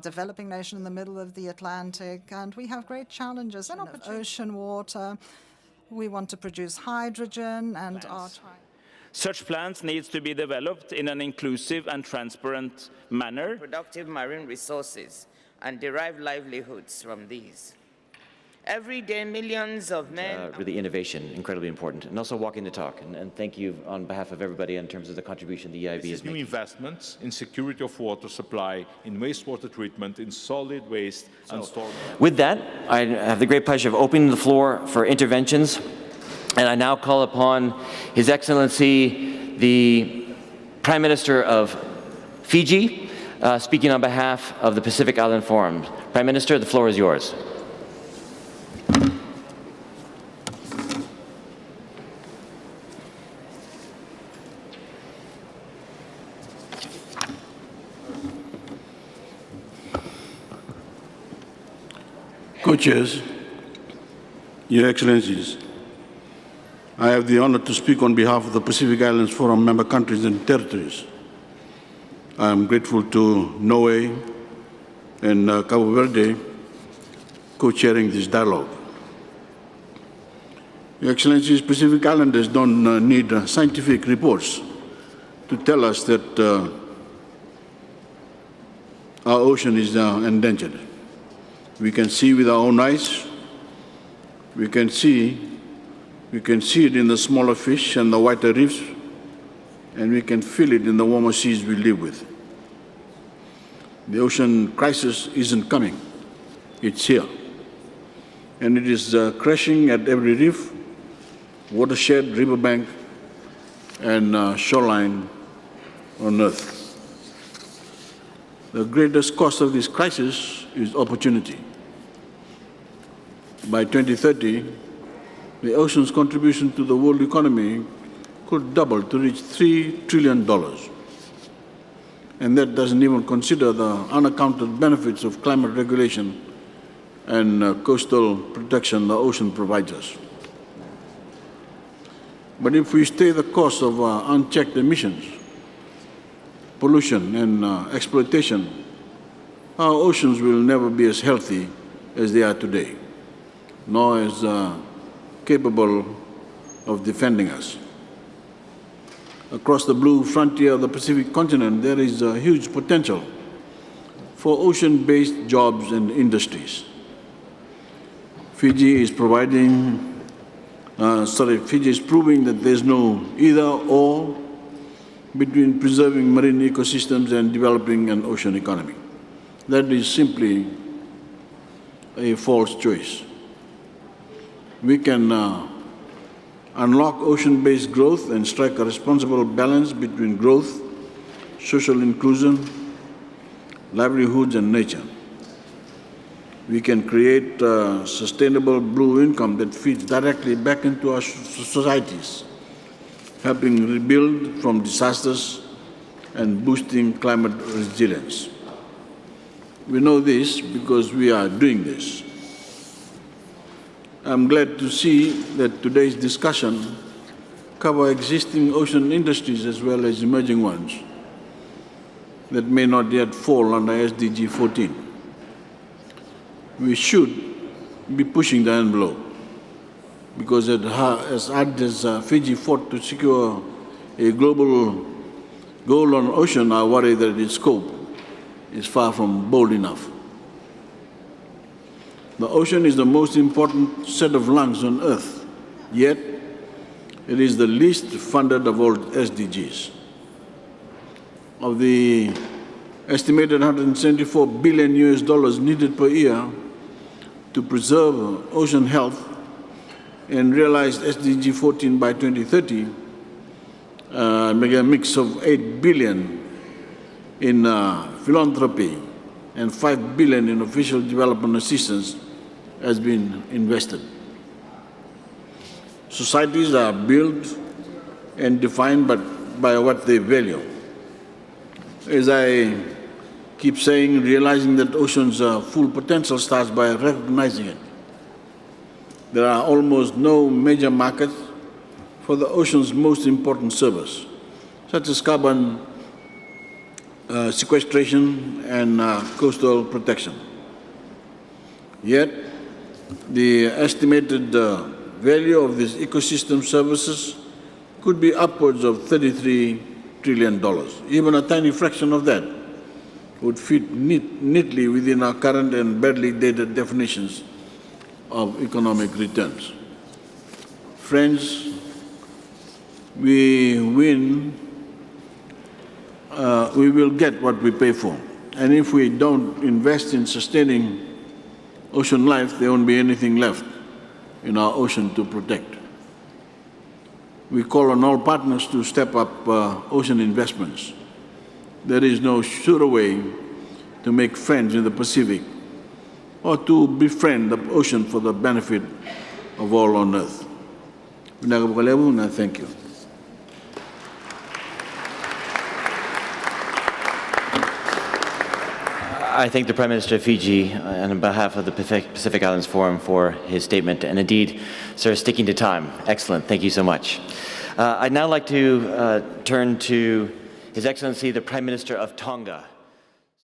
developing nation in the middle of the Atlantic, and we have great challenges in ocean water. We want to produce hydrogen and are trying. Such plans need to be developed in an inclusive and transparent manner. Productive marine resources and derive livelihoods from these. Every day, millions of men... really innovation, incredibly important, and also walking the talk. And thank you on behalf of everybody in terms of the contribution the EIB is making. New investments in security of water supply, in wastewater treatment, in solid waste and storage. With that, I have the great pleasure of opening the floor for interventions. And I now call upon His Excellency, the Prime Minister of Fiji, speaking on behalf of the Pacific Island Forum. Prime Minister, the floor is yours. Co-chairs, Your Excellencies, I have the honor to speak on behalf of the Pacific Islands Forum member countries and territories. I am grateful to Norway and Cabo Verde co-chairing this dialogue. Your Excellencies, Pacific Islanders don't need scientific reports to tell us that our ocean is endangered. We can see with our own eyes. We can see it in the smaller fish and the whiter reefs, and we can feel it in the warmer seas we live with. The ocean crisis isn't coming. It's here. And it is crashing at every reef, watershed, riverbank, and shoreline on Earth. The greatest cost of this crisis is opportunity. By 2030, the ocean's contribution to the world economy could double to reach $3 trillion. And that doesn't even consider the unaccounted benefits of climate regulation and coastal protection the ocean provides us. But if we stay the course of unchecked emissions, pollution and exploitation, our oceans will never be as healthy as they are today, nor as capable of defending us. Across the blue frontier of the Pacific continent, there is a huge potential for ocean-based jobs and industries. Fiji is proving that there's no either-or between preserving marine ecosystems and developing an ocean economy. That is simply a false choice. We can unlock ocean-based growth and strike a responsible balance between growth, social inclusion, livelihoods, and nature. We can create sustainable blue income that feeds directly back into our societies, helping rebuild from disasters and boosting climate resilience. We know this because we are doing this. I'm glad to see that today's discussion covers existing ocean industries as well as emerging ones that may not yet fall under SDG 14. We should be pushing the envelope because as hard as Fiji fought to secure a global goal on ocean, I worry that its scope is far from bold enough. The ocean is the most important set of lungs on Earth, yet it is the least funded of all SDGs. Of the estimated $174 billion needed per year to preserve ocean health and realize SDG 14 by 2030, make a mix of $8 billion in philanthropy and $5 billion in official development assistance has been invested. Societies are built and defined by what they value. As I keep saying, realizing that ocean's full potential starts by recognizing it. There are almost no major markets for the ocean's most important service, such as carbon sequestration and coastal protection. Yet, the estimated value of these ecosystem services could be upwards of $33 trillion. Even a tiny fraction of that would fit neatly within our current and badly dated definitions of economic returns. Friends, we will get what we pay for. And if we don't invest in sustaining ocean life, there won't be anything left in our ocean to protect. We call on all partners to step up ocean investments. There is no surer way to make friends in the Pacific or to befriend the ocean for the benefit of all on Earth. Thank you. I thank the Prime Minister of Fiji on behalf of the Pacific Islands Forum for his statement, and indeed, sir, sticking to time. Excellent. Thank you so much. I'd now like to turn to His Excellency the Prime Minister of Tonga.